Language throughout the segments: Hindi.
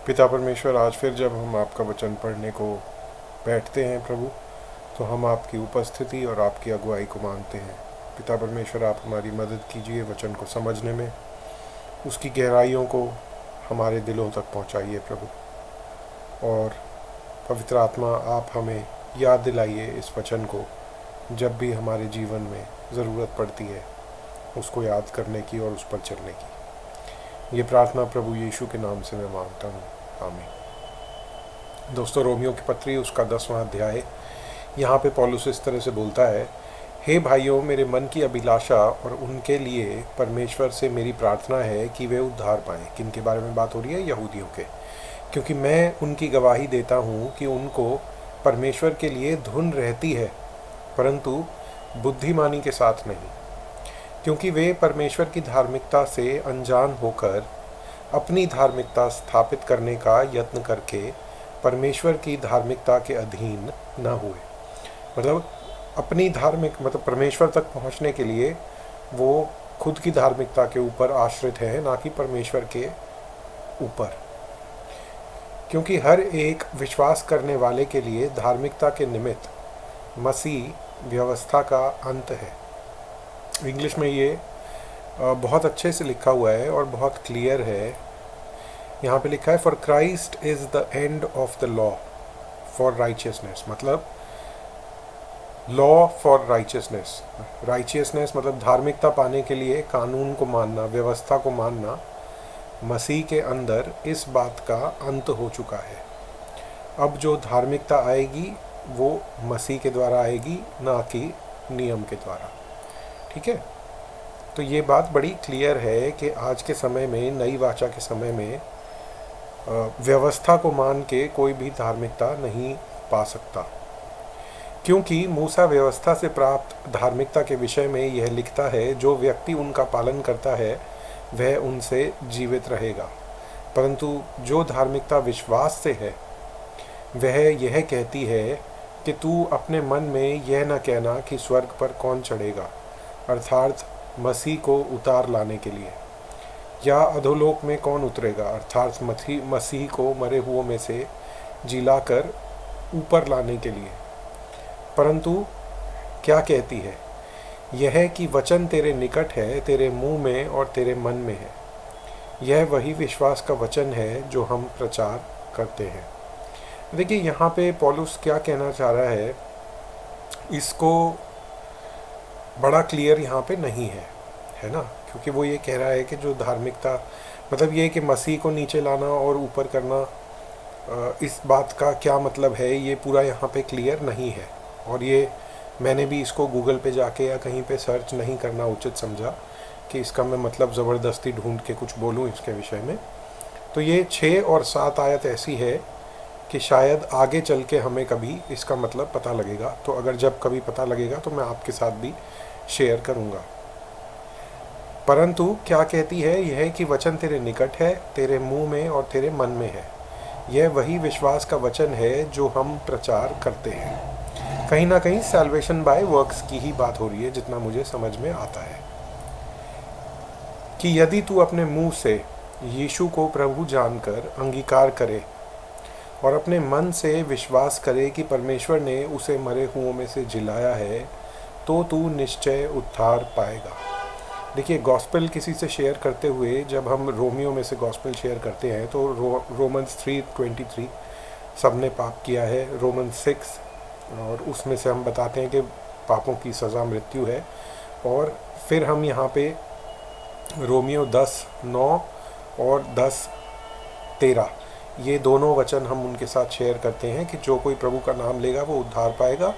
पिता परमेश्वर, आज फिर जब हम आपका वचन पढ़ने को बैठते हैं प्रभु, तो हम आपकी उपस्थिति और आपकी अगुवाई को मांगते हैं। पिता परमेश्वर, आप हमारी मदद कीजिए वचन को समझने में, उसकी गहराइयों को हमारे दिलों तक पहुंचाइए प्रभु। और पवित्र आत्मा, आप हमें याद दिलाइए इस वचन को, जब भी हमारे जीवन में ज़रूरत पड़ती है उसको याद करने की और उस पर चलने की। ये प्रार्थना प्रभु यीशु के नाम से मैं मांगता हूँ, आमीन। दोस्तों, रोमियो की पत्री उसका 10वां अध्याय, यहाँ पे पौलुस इस तरह से बोलता है, हे भाइयों, मेरे मन की अभिलाषा और उनके लिए परमेश्वर से मेरी प्रार्थना है कि वे उद्धार पाएं। किन के बारे में बात हो रही है? यहूदियों के। क्योंकि मैं उनकी गवाही देता हूँ कि उनको परमेश्वर के लिए धुन रहती है, परंतु बुद्धिमानी के साथ नहीं, क्योंकि वे परमेश्वर की धार्मिकता से अनजान होकर अपनी धार्मिकता स्थापित करने का यत्न करके परमेश्वर की धार्मिकता के अधीन न हुए। मतलब अपनी मतलब परमेश्वर तक पहुंचने के लिए वो खुद की धार्मिकता के ऊपर आश्रित है, ना कि परमेश्वर के ऊपर। क्योंकि हर एक विश्वास करने वाले के लिए धार्मिकता के निमित्त मसीह व्यवस्था का अंत है। इंग्लिश में ये बहुत अच्छे से लिखा हुआ है और बहुत क्लियर है। यहाँ पे लिखा है, for Christ is the end of the law for righteousness. मतलब लॉ फॉर राइचियसनेस, राइचियसनेस मतलब धार्मिकता पाने के लिए कानून को मानना, व्यवस्था को मानना, मसीह के अंदर इस बात का अंत हो चुका है। अब जो धार्मिकता आएगी वो मसीह के द्वारा आएगी, ना कि नियम के द्वारा। ठीक है, तो ये बात बड़ी क्लियर है कि आज के समय में, नई वाचा के समय में, व्यवस्था को मान के कोई भी धार्मिकता नहीं पा सकता। क्योंकि मूसा व्यवस्था से प्राप्त धार्मिकता के विषय में यह लिखता है, जो व्यक्ति उनका पालन करता है वह उनसे जीवित रहेगा। परंतु जो धार्मिकता विश्वास से है वह यह कहती है कि तू अपने मन में यह न कहना कि स्वर्ग पर कौन चढ़ेगा, अर्थात मसीह को उतार लाने के लिए, या अधोलोक में कौन उतरेगा, अर्थात मसीह को मरे हुओं में से जिलाकर ऊपर लाने के लिए। परंतु क्या कहती है? यह कि वचन तेरे निकट है, तेरे मुंह में और तेरे मन में है। यह वही विश्वास का वचन है जो हम प्रचार करते हैं। देखिए, यहाँ पे पौलुस क्या कहना चाह रहा है, इसको बड़ा क्लियर यहाँ पे नहीं है ना। क्योंकि वो ये कह रहा है कि जो धार्मिकता, मतलब ये कि मसीह को नीचे लाना और ऊपर करना, इस बात का क्या मतलब है, ये पूरा यहाँ पे क्लियर नहीं है। और ये मैंने भी इसको गूगल पे जाके या कहीं पे सर्च नहीं करना उचित समझा कि इसका मैं मतलब ज़बरदस्ती ढूंढ के कुछ बोलूँ इसके विषय में। तो ये 6 और 7 आयत ऐसी है कि शायद आगे चल के हमें कभी इसका मतलब पता लगेगा। तो अगर जब कभी पता लगेगा तो मैं आपके साथ भी शेयर करूँगा। परंतु क्या कहती है? यह कि वचन तेरे निकट है, तेरे मुंह में और तेरे मन में है। यह वही विश्वास का वचन है जो हम प्रचार करते हैं। कहीं ना कहीं सैल्वेशन बाय वर्क्स की ही बात हो रही है, जितना मुझे समझ में आता है, कि यदि तू अपने मुंह से यीशु को प्रभु जानकर अंगीकार करे और अपने मन से विश्वास करे कि परमेश्वर ने उसे मरे हुओं में से जिलाया है, तो तू निश्चय उद्धार पाएगा। देखिए, गॉस्पेल किसी से शेयर करते हुए जब हम रोमियो में से गॉस्पेल शेयर करते हैं तो रोमन्स 3:23 सबने पाप किया है, रोमन्स 6 और उसमें से हम बताते हैं कि पापों की सज़ा मृत्यु है। और फिर हम यहाँ पे रोमियो 10:9 और 10:13 ये दोनों वचन हम उनके साथ शेयर करते हैं कि जो कोई प्रभु का नाम लेगा वो उद्धार पाएगा,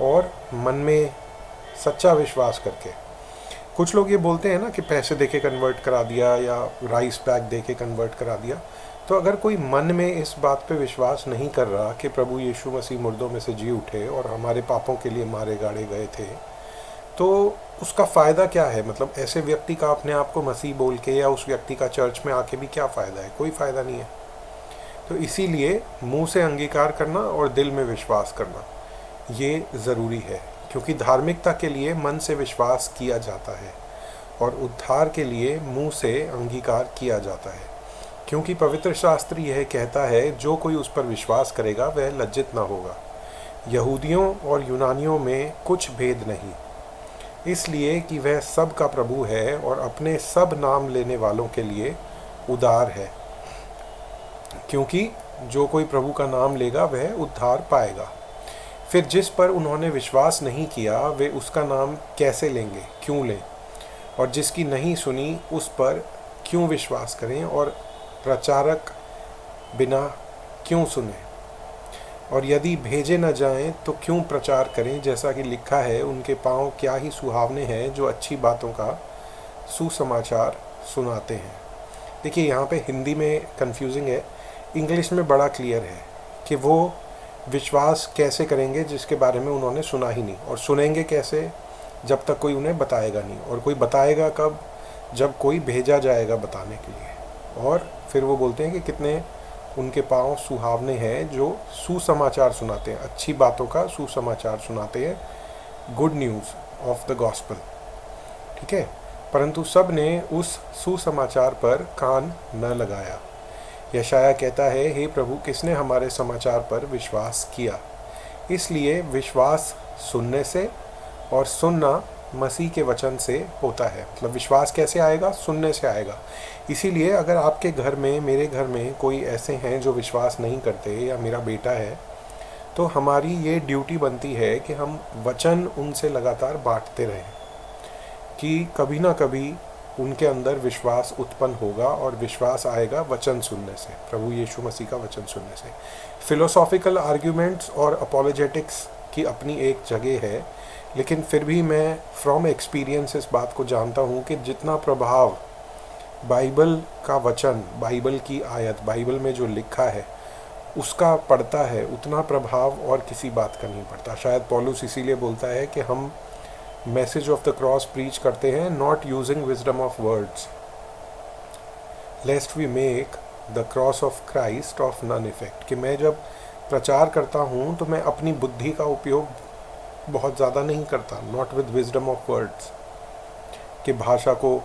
और मन में सच्चा विश्वास करके। कुछ लोग ये बोलते हैं ना कि पैसे देके कन्वर्ट करा दिया या राइस बैग देके कन्वर्ट करा दिया। तो अगर कोई मन में इस बात पे विश्वास नहीं कर रहा कि प्रभु यीशु मसीह मुर्दों में से जी उठे और हमारे पापों के लिए मारे गाड़े गए थे, तो उसका फ़ायदा क्या है? मतलब ऐसे व्यक्ति का अपने आप को मसीह बोल के या उस व्यक्ति का चर्च में आके भी क्या फ़ायदा है? कोई फ़ायदा नहीं है। तो इसीलिए मुंह से अंगीकार करना और दिल में विश्वास करना ये ज़रूरी है, क्योंकि धार्मिकता के लिए मन से विश्वास किया जाता है और उद्धार के लिए मुंह से अंगीकार किया जाता है। क्योंकि पवित्र शास्त्र यह कहता है, जो कोई उस पर विश्वास करेगा वह लज्जित न होगा। यहूदियों और यूनानियों में कुछ भेद नहीं, इसलिए कि वह सब का प्रभु है और अपने सब नाम लेने वालों के लिए उदार है। क्योंकि जो कोई प्रभु का नाम लेगा वह उद्धार पाएगा। फिर जिस पर उन्होंने विश्वास नहीं किया वे उसका नाम कैसे लेंगे, क्यों लें? और जिसकी नहीं सुनी उस पर क्यों विश्वास करें? और प्रचारक बिना क्यों सुने? और यदि भेजे न जाएं तो क्यों प्रचार करें? जैसा कि लिखा है, उनके पांव क्या ही सुहावने हैं जो अच्छी बातों का सुसमाचार सुनाते हैं। देखिए, यहाँ पे हिंदी में कंफ्यूजिंग है, इंग्लिश में बड़ा क्लियर है कि वो विश्वास कैसे करेंगे जिसके बारे में उन्होंने सुना ही नहीं, और सुनेंगे कैसे जब तक कोई उन्हें बताएगा नहीं। और कोई बताएगा कब? जब कोई भेजा जाएगा बताने के लिए। और फिर वो बोलते हैं कि कितने उनके पांव सुहावने हैं जो सुसमाचार सुनाते हैं, अच्छी बातों का सुसमाचार सुनाते हैं, good news of the gospel. ठीक है, परंतु सब ने उस सुसमाचार पर कान न लगाया। यशाया कहता है, हे प्रभु, किसने हमारे समाचार पर विश्वास किया? इसलिए विश्वास सुनने से, और सुनना मसीह के वचन से होता है। मतलब विश्वास कैसे आएगा? सुनने से आएगा। इसीलिए अगर आपके घर में, मेरे घर में कोई ऐसे हैं जो विश्वास नहीं करते, या मेरा बेटा है, तो हमारी ये ड्यूटी बनती है कि हम वचन उनसे लगातार बांटते रहें, कि कभी ना कभी उनके अंदर विश्वास उत्पन्न होगा, और विश्वास आएगा वचन सुनने से, प्रभु यीशु मसीह का वचन सुनने से। फिलोसॉफिकल आर्ग्यूमेंट्स और अपोलोजेटिक्स की अपनी एक जगह है, लेकिन फिर भी मैं फ्रॉम एक्सपीरियंस इस बात को जानता हूँ कि जितना प्रभाव बाइबल का वचन, बाइबल की आयत, बाइबल में जो लिखा है उसका पड़ता है, उतना प्रभाव और किसी बात का नहीं पड़ता। शायद पौलुस इसीलिए बोलता है कि हम message of the cross preach करते हैं, not using wisdom of words, lest we make the cross of Christ of none effect. कि मैं जब प्रचार करता हूँ तो मैं अपनी बुद्धि का उपयोग बहुत ज़्यादा नहीं करता, not with wisdom of words, कि भाषा को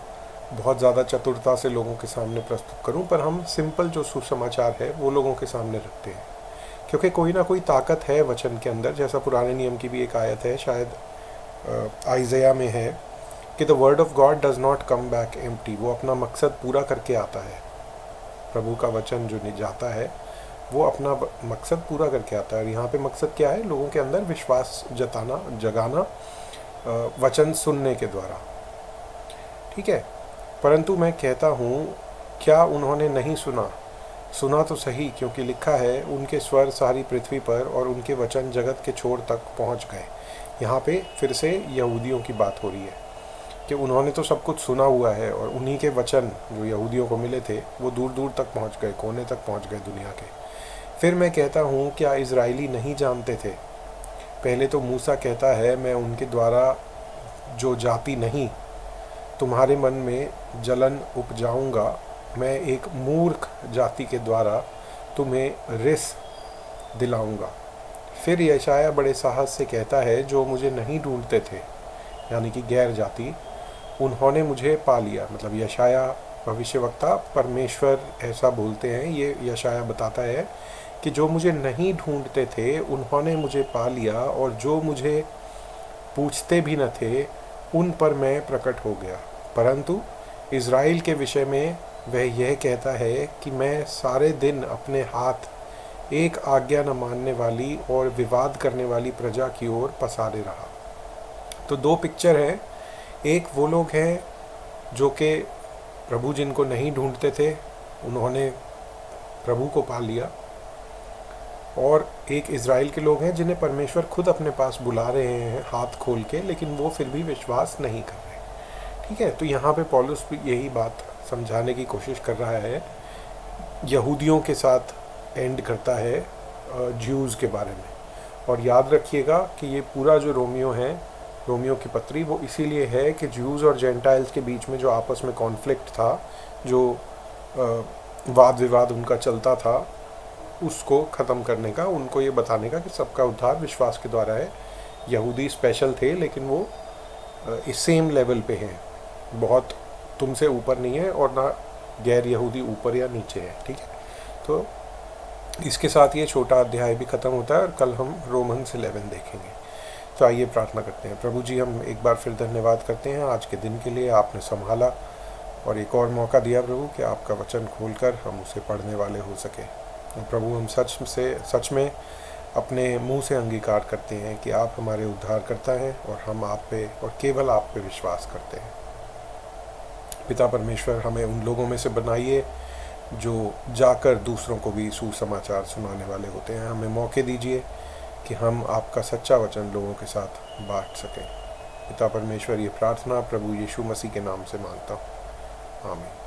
बहुत ज़्यादा चतुरता से लोगों के सामने प्रस्तुत करूं, पर हम सिंपल जो सुसमाचार है वो लोगों के सामने रखते हैं, क्योंकि कोई ना कोई ताकत है वचन के अंदर। जैसा पुराने नियम की भी एक आयत है, शायद आइज़या में है, कि the word of God does not come back empty. वो अपना मकसद पूरा करके आता है। प्रभु का वचन जो जाता है वो अपना मकसद पूरा करके आता है। और यहाँ पे मकसद क्या है? लोगों के अंदर विश्वास जगाना वचन सुनने के द्वारा। ठीक है, परंतु मैं कहता हूँ, क्या उन्होंने नहीं सुना? सुना तो सही, क्योंकि लिखा है, उनके स्वर सारी पृथ्वी पर और उनके वचन जगत के छोर तक पहुँच गए। यहाँ पे फिर से यहूदियों की बात हो रही है कि उन्होंने तो सब कुछ सुना हुआ है, और उन्हीं के वचन जो यहूदियों को मिले थे वो दूर दूर तक पहुँच गए, कोने तक पहुँच गए दुनिया के। फिर मैं कहता हूँ, क्या इजराइली नहीं जानते थे? पहले तो मूसा कहता है, मैं उनके द्वारा जो जाति नहीं, तुम्हारे मन में जलन उपजाऊंगा, मैं एक मूर्ख जाति के द्वारा तुम्हें रिस दिलाऊंगा। फिर यशाया बड़े साहस से कहता है, जो मुझे नहीं ढूंढते थे, यानी कि गैर जाति, उन्होंने मुझे पा लिया। मतलब यशाया भविष्यवक्ता, परमेश्वर ऐसा बोलते हैं, ये यशाया बताता है कि जो मुझे नहीं ढूंढते थे उन्होंने मुझे पा लिया, और जो मुझे पूछते भी न थे उन पर मैं प्रकट हो गया। परंतु इज़राइल के विषय में वह यह कहता है कि मैं सारे दिन अपने हाथ एक आज्ञा न मानने वाली और विवाद करने वाली प्रजा की ओर पसारे रहा। तो दो पिक्चर हैं, एक वो लोग हैं जो कि प्रभु जिनको नहीं ढूंढते थे उन्होंने प्रभु को पा लिया, और एक इज़राइल के लोग हैं जिन्हें परमेश्वर खुद अपने पास बुला रहे हैं हाथ खोल के, लेकिन वो फिर भी विश्वास नहीं कर रहे। ठीक है, तो यहाँ पे पौलुस भी यही बात समझाने की कोशिश कर रहा है। यहूदियों के साथ एंड करता है ज्यूज़ के बारे में। और याद रखिएगा कि ये पूरा जो रोमियो की पत्री, वो इसीलिए है कि ज्यूज़ और जेंटाइल्स के बीच में जो आपस में कॉन्फ्लिक्ट था, जो वाद विवाद उनका चलता था, उसको ख़त्म करने का, उनको ये बताने का कि सबका उद्धार विश्वास के द्वारा है। यहूदी स्पेशल थे, लेकिन वो इस सेम लेवल पे हैं, बहुत तुमसे ऊपर नहीं है और ना गैर यहूदी ऊपर या नीचे है। ठीक है, तो इसके साथ ये छोटा अध्याय भी ख़त्म होता है और कल हम रोमन्स 11 देखेंगे। तो आइए प्रार्थना करते हैं। प्रभु जी, हम एक बार फिर धन्यवाद करते हैं आज के दिन के लिए, आपने संभाला और एक और मौका दिया प्रभु कि आपका वचन खोलकर हम उसे पढ़ने वाले हो सके। और प्रभु, हम सच में अपने मुंह से अंगीकार करते हैं कि आप हमारे उद्धारकर्ता हैं और हम आप पे और केवल आप पे विश्वास करते हैं। पिता परमेश्वर, हमें उन लोगों में से बनाइए जो जाकर दूसरों को भी सुसमाचार सुनाने वाले होते हैं। हमें मौके दीजिए कि हम आपका सच्चा वचन लोगों के साथ बांट सकें। पिता परमेश्वर, ये प्रार्थना प्रभु यीशु मसीह के नाम से मांगता हूँ, आमीन।